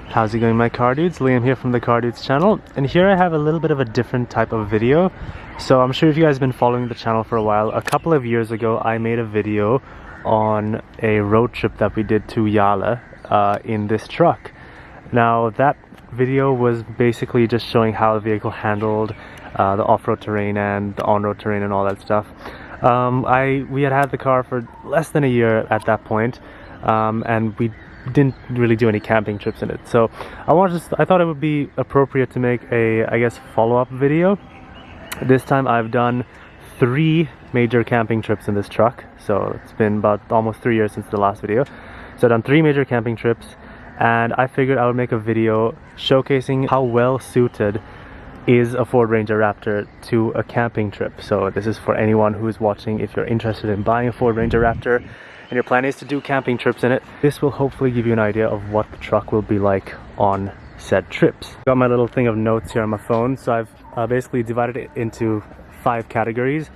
How's it going, my car dudes? Liam here from the Car Dudes channel, and here I have a little bit of a different type of video. So I'm sure if you guys have been following the channel for a while, a couple of years ago I made a video on a road trip that we did to Yala in this truck. Now that video was basically just showing how the vehicle handled the off-road terrain and the on-road terrain and all that stuff. We had the car for less than a year at that point, and we didn't really do any camping trips in it. So I thought it would be appropriate to make a, I guess, follow-up video. This time I've done 3 major camping trips in this truck. So it's been about almost 3 years since the last video. So I've done 3 major camping trips, and I figured I would make a video showcasing how well suited is a Ford Ranger Raptor to a camping trip. So this is for anyone who is watching. If you're interested in buying a Ford Ranger Raptor and your plan is to do camping trips in it, this will hopefully give you an idea of what the truck will be like on said trips. Got my little thing of notes here on my phone, so I've basically divided it into 5 categories: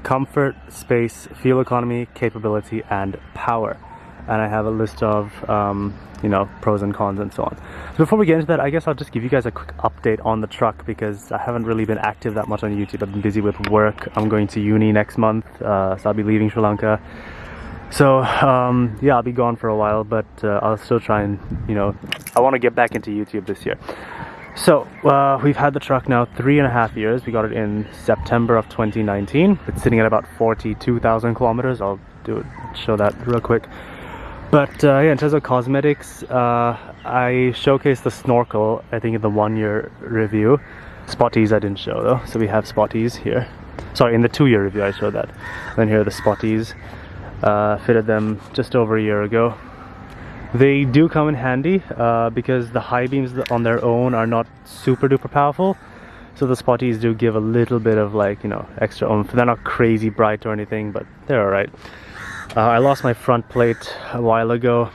comfort, space, fuel economy, capability, and power. And I have a list of you know, pros and cons and so on. So before we get into that, I guess I'll just give you guys a quick update on the truck, because I haven't really been active that much on YouTube. I've been busy with work. I'm going to uni next month, so I'll be leaving Sri Lanka. So yeah, I'll be gone for a while, but I'll still try and, you know, I want to get back into YouTube this year. So we've had the truck now 3.5 years. We got it in September of 2019. It's sitting at about 42,000 kilometers. I'll show that real quick. But yeah, in terms of cosmetics, I showcased the snorkel, I think, in the 1-year review. Spotties I didn't show though, so we have spotties here. Sorry, in the 2-year review I showed that. Then here are the spotties. Fitted them just over a year ago. They do come in handy because the high beams on their own are not super duper powerful. So the spotties do give a little bit of, like, you know, extra oomph. They're not crazy bright or anything, but they're alright. I lost my front plate a while ago.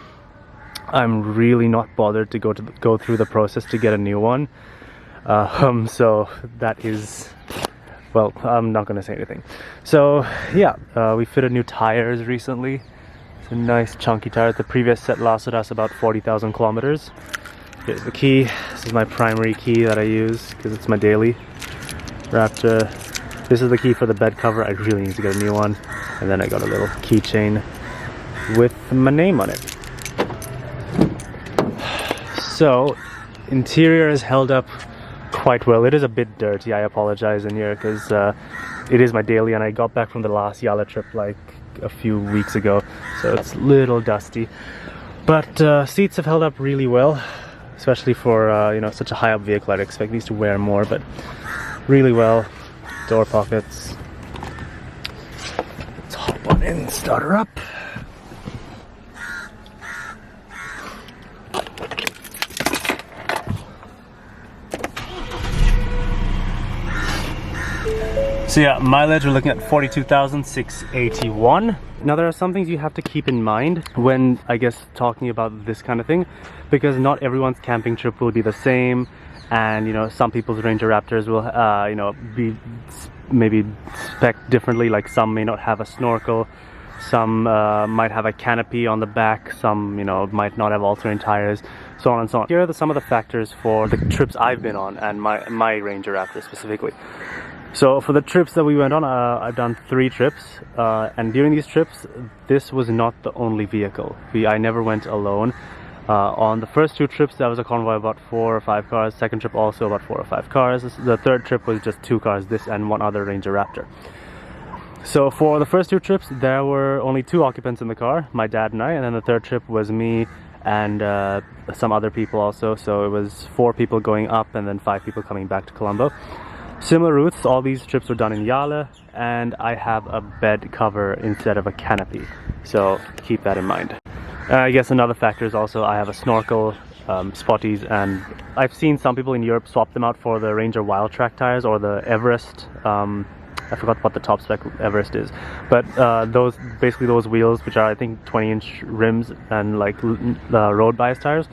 I'm really not bothered to go through the process to get a new one. So that is, well, I'm not gonna say anything. So yeah, we fitted new tires recently. It's a nice chunky tire. The previous set lasted us about 40,000 kilometers. Here's the key. This is my primary key that I use because it's my daily Raptor. This is the key for the bed cover. I really need to get a new one. And then I got a little keychain with my name on it. So interior is held up quite well. It is a bit dirty, I apologize in here, because it is my daily and I got back from the last Yala trip like a few weeks ago, so it's a little dusty. But seats have held up really well, especially for you know, such a high up vehicle. I'd expect these to wear more, but really well. Door pockets. Let's hop on in, start her up. So yeah, mileage, we're looking at 42,681. Now there are some things you have to keep in mind when, I guess, talking about this kind of thing, because not everyone's camping trip will be the same, and, you know, some people's Ranger Raptors will you know, be maybe spec'd differently. Like some may not have a snorkel, some might have a canopy on the back, some, you know, might not have all-terrain tires, so on and so on. Here are some of the factors for the trips I've been on, and my Ranger Raptor specifically. So for the trips that we went on, I've done 3 trips, and during these trips, this was not the only vehicle. I never went alone. On the first 2 trips, there was a convoy of about 4 or 5 cars. Second trip also about 4 or 5 cars. The third trip was just 2 cars, this and one other Ranger Raptor. So for the first 2 trips, there were only 2 occupants in the car, my dad and I, and then the third trip was me and some other people also. So it was 4 people going up and then 5 people coming back to Colombo. Similar routes. All these trips were done in Yala, and I have a bed cover instead of a canopy, so keep that in mind. I guess another factor is also I have a snorkel, spotties, and I've seen some people in Europe swap them out for the Ranger Wild Track tires or the Everest. I forgot what the top spec Everest is, but those wheels, which are, I think, 20-inch rims and like road bias tires.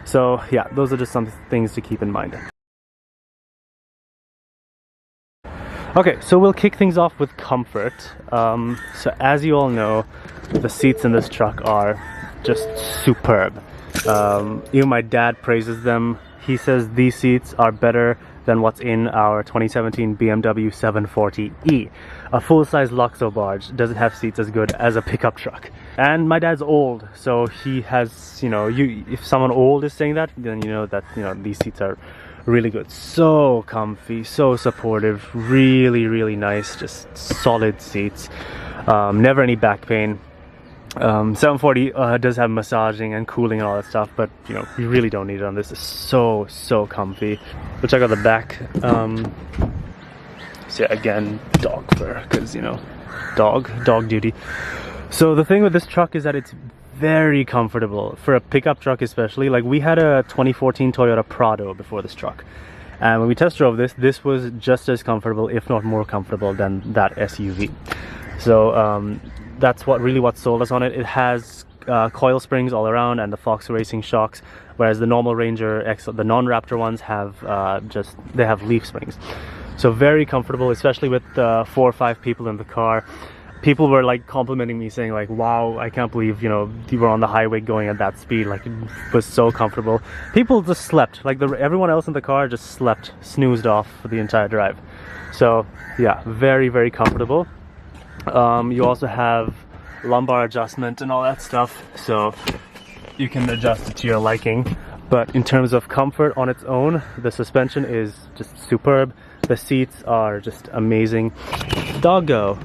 So yeah, those are just some things to keep in mind. Okay, so we'll kick things off with comfort. So as you all know, the seats in this truck are just superb. Even my dad praises them. He says these seats are better than what's in our 2017 BMW 740e. A full-size Luxo barge doesn't have seats as good as a pickup truck. And my dad's old, so he has, you know, if someone old is saying that, then you know that, you know, these seats are really good. So comfy, so supportive, really, really nice, just solid seats. Never any back pain. 740 does have massaging and cooling and all that stuff, but you know, you really don't need it on this. It's so comfy. We'll check out the back. So yeah, again, dog fur, because you know, dog duty. So the thing with this truck is that it's very comfortable for a pickup truck, especially. Like, we had a 2014 Toyota Prado before this truck, and when we test drove this was just as comfortable, if not more comfortable, than that SUV. So that's what sold us on it. It has coil springs all around and the Fox Racing shocks, whereas the normal Ranger X, the non-Raptor ones, have they have leaf springs. So very comfortable, especially with 4 or 5 people in the car. People were like complimenting me, saying like, wow, I can't believe, you know, you were on the highway going at that speed. Like, it was so comfortable. People just slept, like everyone else in the car just slept, snoozed off for the entire drive. So yeah, very comfortable. You also have lumbar adjustment and all that stuff, so you can adjust it to your liking. But in terms of comfort on its own, the suspension is just superb. The seats are just amazing. Doggo.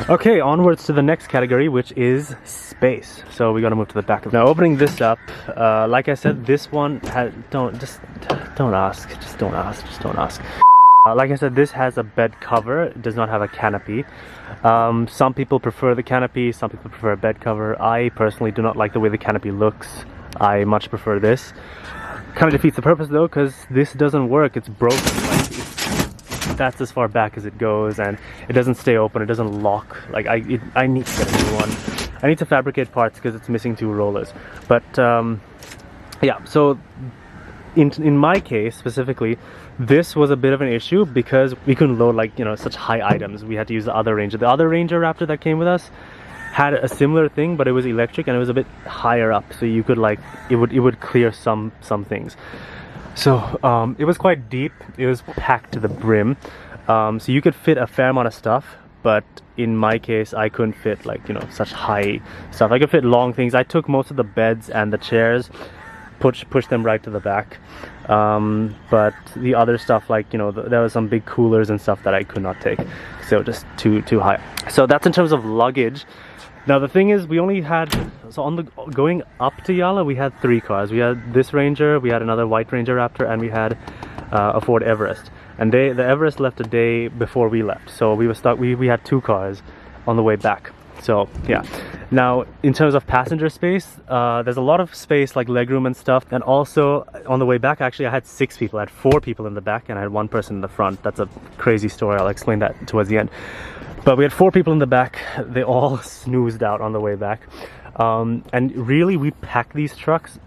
Okay, onwards to the next category, which is space. So we gotta move to the back. Now, opening this up, like I said, this one has, don't ask. Like I said, this has a bed cover. It does not have a canopy. Some people prefer the canopy, some people prefer a bed cover. I personally do not like the way the canopy looks. I much prefer this. Kind of defeats the purpose though, because this doesn't work. It's broken. Like, that's as far back as it goes, and it doesn't stay open. It doesn't lock. Like, I need to get a new one. I need to fabricate parts because it's missing 2 rollers. But yeah, so in my case specifically, this was a bit of an issue because we couldn't load, like, you know, such high items. We had to use the other Ranger. The other Ranger Raptor that came with us had a similar thing, but it was electric and it was a bit higher up, so you could, like, it would clear some things. So it was quite deep. It was packed to the brim, so you could fit a fair amount of stuff. But in my case, I couldn't fit, like, you know, such high stuff. I could fit long things. I took most of the beds and the chairs, push them right to the back, but the other stuff, like, you know, there was some big coolers and stuff that I could not take, so just too high. So that's in terms of luggage. Now the thing is, we only had, so on the going up to Yala, we had 3 cars. We had this Ranger, we had another white Ranger Raptor, and we had a Ford Everest. And the Everest left a day before we left, so we were stuck. We had 2 cars on the way back. So yeah. Now in terms of passenger space, there's a lot of space, like legroom and stuff. And also on the way back, actually I had 6 people. I had 4 people in the back and I had 1 person in the front. That's a crazy story. I'll explain that towards the end. But we had 4 people in the back. They all snoozed out on the way back. And really, we packed these trucks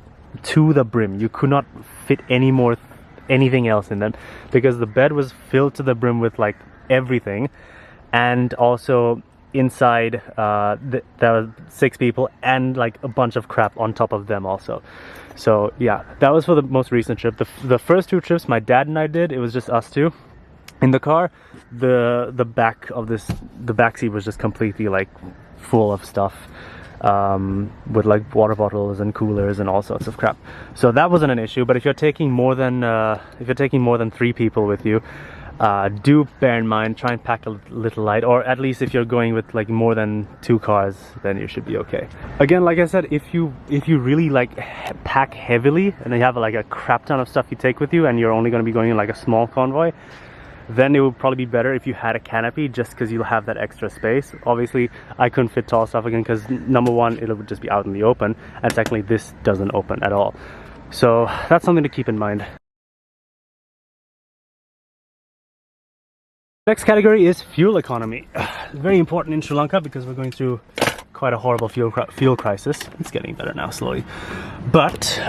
to the brim. You could not fit anything else in them, because the bed was filled to the brim with, like, everything. And also inside, there were 6 people and, like, a bunch of crap on top of them also. So yeah, that was for the most recent trip. The first 2 trips my dad and I did, it was just us 2 in the car. The back seat was just completely, like, full of stuff, with, like, water bottles and coolers and all sorts of crap. So that wasn't an issue. But if you're taking more than 3 people with you, do bear in mind, try and pack a little light, or at least if you're going with, like, more than 2 cars, then you should be okay. Again, like I said, if you really, like, pack heavily and you have, like, a crap ton of stuff you take with you, and you're only going to be going in, like, a small convoy, then it would probably be better if you had a canopy, just because you'll have that extra space. Obviously, I couldn't fit tall stuff again because, number one, it would just be out in the open, and secondly, this doesn't open at all. So that's something to keep in mind. Next category is fuel economy. Very important in Sri Lanka because we're going through quite a horrible fuel crisis. It's getting better now, slowly. But, so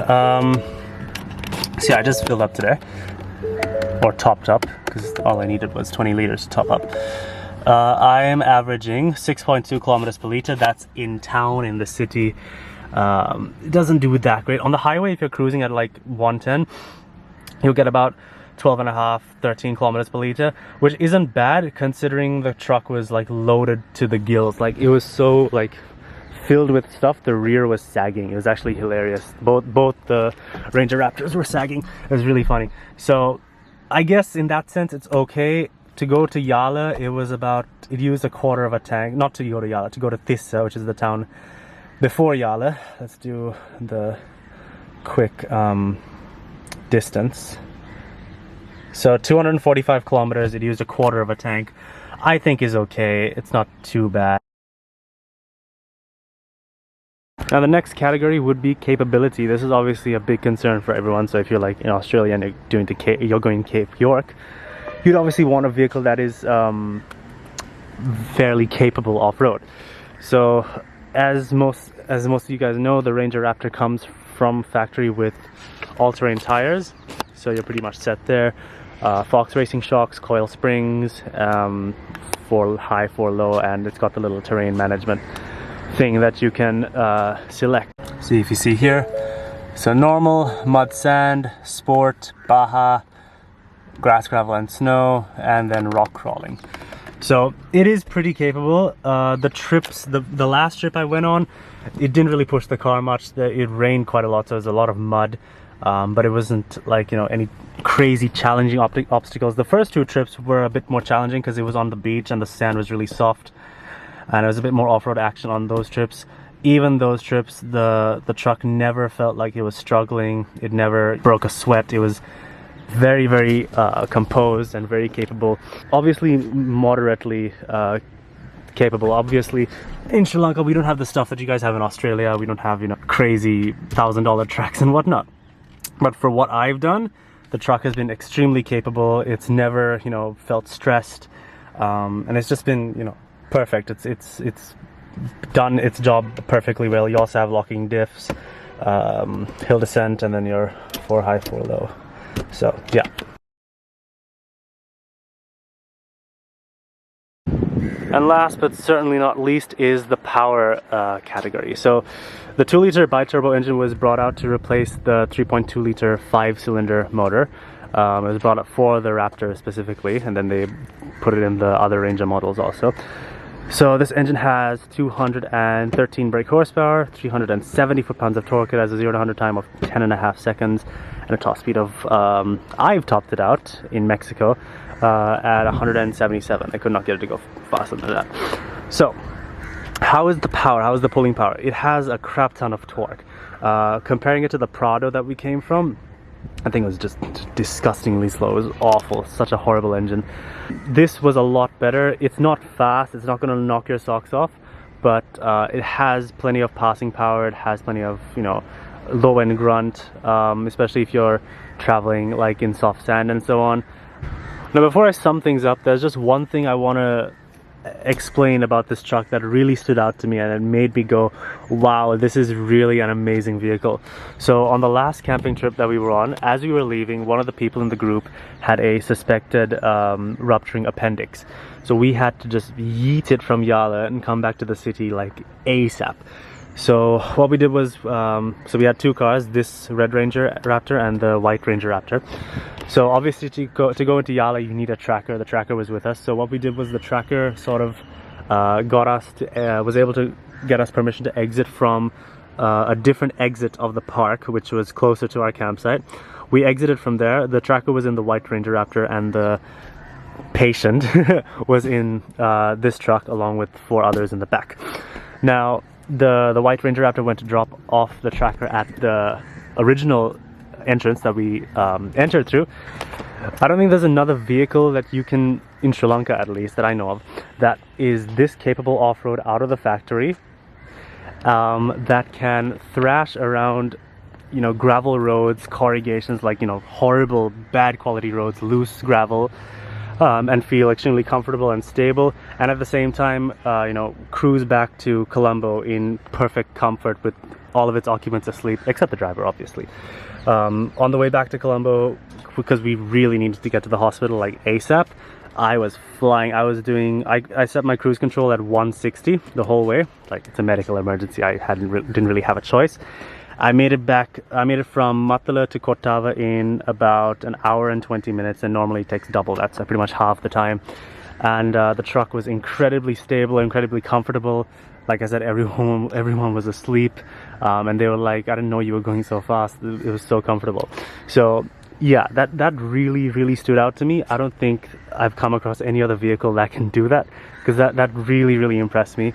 yeah, I just filled up today. Or topped up, because all I needed was 20 liters to top up. I am averaging 6.2 kilometers per liter. That's in town, in the city. It doesn't do that great. On the highway, if you're cruising at like 110, you'll get about 12 and a half, 13 kilometers per liter, which isn't bad considering the truck was like loaded to the gills. Like it was so like filled with stuff, the rear was sagging. It was actually hilarious. Both the Ranger Raptors were sagging. It was really funny. So I guess in that sense it's okay. To go to Yala, it used a quarter of a tank. Not to go to Yala, to go to Tissa, which is the town before Yala. Let's do the quick distance. So 245 kilometers, it used a quarter of a tank. I think is okay. It's not too bad. Now the next category would be capability. This is obviously a big concern for everyone. So if you're like in Australia and you're going Cape York, you'd obviously want a vehicle that is fairly capable off-road. So as most of you guys know, the Ranger Raptor comes from factory with all-terrain tires, so you're pretty much set there. Fox racing shocks, coil springs, 4 high, 4 low, and it's got the little terrain management thing that you can select. See if you see here, so normal, mud, sand, sport, Baja, grass, gravel and snow, and then rock crawling. So it is pretty capable. The trips, the last trip I went on, it didn't really push the car much. It rained quite a lot, so there was a lot of mud, but it wasn't like, you know, any crazy challenging obstacles. The first 2 trips were a bit more challenging because it was on the beach and the sand was really soft, and it was a bit more off-road action on those trips. Even those trips, the truck never felt like it was struggling. It never broke a sweat. It was very composed and very capable. Obviously moderately capable. Obviously in Sri Lanka we don't have the stuff that you guys have in Australia. We don't have, you know, crazy $1,000 tracks and whatnot. But for what I've done, the truck has been extremely capable. It's never, you know, felt stressed, and it's just been, you know, perfect. It's done its job perfectly well. You also have locking diffs, hill descent, and then your 4 high, 4 low. So yeah. And last but certainly not least is the power category. So the 2-liter bi-turbo engine was brought out to replace the 3.2-liter 5-cylinder motor. It was brought up for the Raptor specifically, and then they put it in the other Ranger models also. So this engine has 213 brake horsepower, 370 foot-pounds of torque. It has a 0 to 100 time of 10.5 seconds, and a top speed of, I've topped it out in Mexico at 177. I could not get it to go faster than that. So how is the power? How is the pulling power? It has a crap ton of torque. Comparing it to the Prado that we came from, I think it was just disgustingly slow. It was awful. Such a horrible engine. This was a lot better. It's not fast. It's not going to knock your socks off, but it has plenty of passing power. It has plenty of, you know, low end grunt, especially if you're traveling like in soft sand and so on. Now before I sum things up, there's just one thing I want to explain about this truck that really stood out to me, and it made me go, wow, this is really an amazing vehicle. So on the last camping trip that we were on, as we were leaving, one of the people in the group had a suspected rupturing appendix. So we had to just yeet it from Yala and come back to the city like ASAP. So what we did was, so we had 2 cars, this Red Ranger Raptor and the White Ranger Raptor. So obviously to go into Yala you need a tracker. The tracker was with us. So what we did was the tracker sort of was able to get us permission to exit from a different exit of the park, which was closer to our campsite. We exited from there. The tracker was in the White Ranger Raptor, and the patient was in this truck along with 4 others in the back. Now the White Ranger Raptor went to drop off the tracker at the original entrance that we entered through. I don't think there's another vehicle that you can, in Sri Lanka at least, that I know of, that is this capable off-road out of the factory, that can thrash around, you know, gravel roads, corrugations, like, you know, horrible, bad quality roads, loose gravel, and feel extremely comfortable and stable, and at the same time, you know, cruise back to Colombo in perfect comfort with all of its occupants asleep, except the driver, obviously. On the way back to Colombo, because we really needed to get to the hospital like ASAP, I was flying. I set my cruise control at 160 the whole way. Like, it's a medical emergency. I didn't really have a choice. I made it from Matala to Kottava in about an hour and 20 minutes, and normally it takes double that, so pretty much half the time. And the truck was incredibly stable, incredibly comfortable. Like I said, everyone was asleep, and they were like, I didn't know you were going so fast. It was so comfortable. So yeah, that really stood out to me. I don't think I've come across any other vehicle that can do that, because that really impressed me.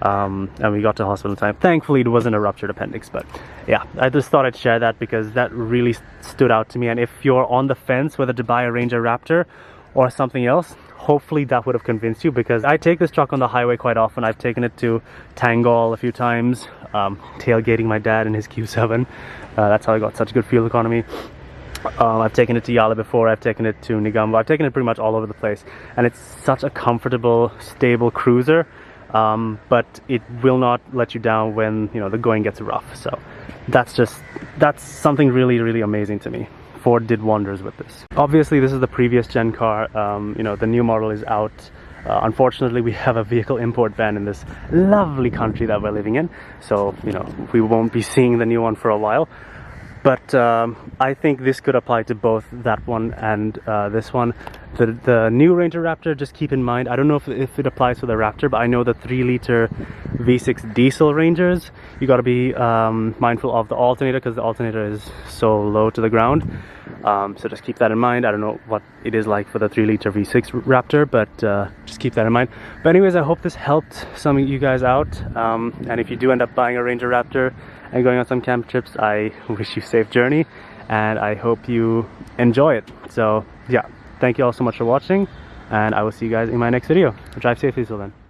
And we got to hospital in time. Thankfully it wasn't a ruptured appendix, but yeah, I just thought I'd share that because that really stood out to me. And if you're on the fence whether to buy a Ranger Raptor or something else, hopefully that would have convinced you, because I take this truck on the highway quite often. I've taken it to Tangol a few times, tailgating my dad in his Q7. That's how I got such good fuel economy. I've taken it to Yala before, I've taken it to Nigambo, I've taken it pretty much all over the place, and it's such a comfortable, stable cruiser, but it will not let you down when, you know, the going gets rough. So that's something really amazing to me. Ford did wonders with this. Obviously this is the previous gen car. You know, the new model is out. Unfortunately we have a vehicle import ban in this lovely country that we're living in, so you know, we won't be seeing the new one for a while. But I think this could apply to both that one and this one. The new Ranger Raptor, just keep in mind, I don't know if it applies to the Raptor, but I know the 3-liter V6 diesel Rangers, you got to be mindful of the alternator, because the alternator is so low to the ground. So just keep that in mind. I don't know what it is like for the 3-liter V6 Raptor, but just keep that in mind. But anyways, I hope this helped some of you guys out. And if you do end up buying a Ranger Raptor and going on some camp trips, I wish you a safe journey, and I hope you enjoy it. So yeah, thank you all so much for watching, and I will see you guys in my next video. Drive safely till then.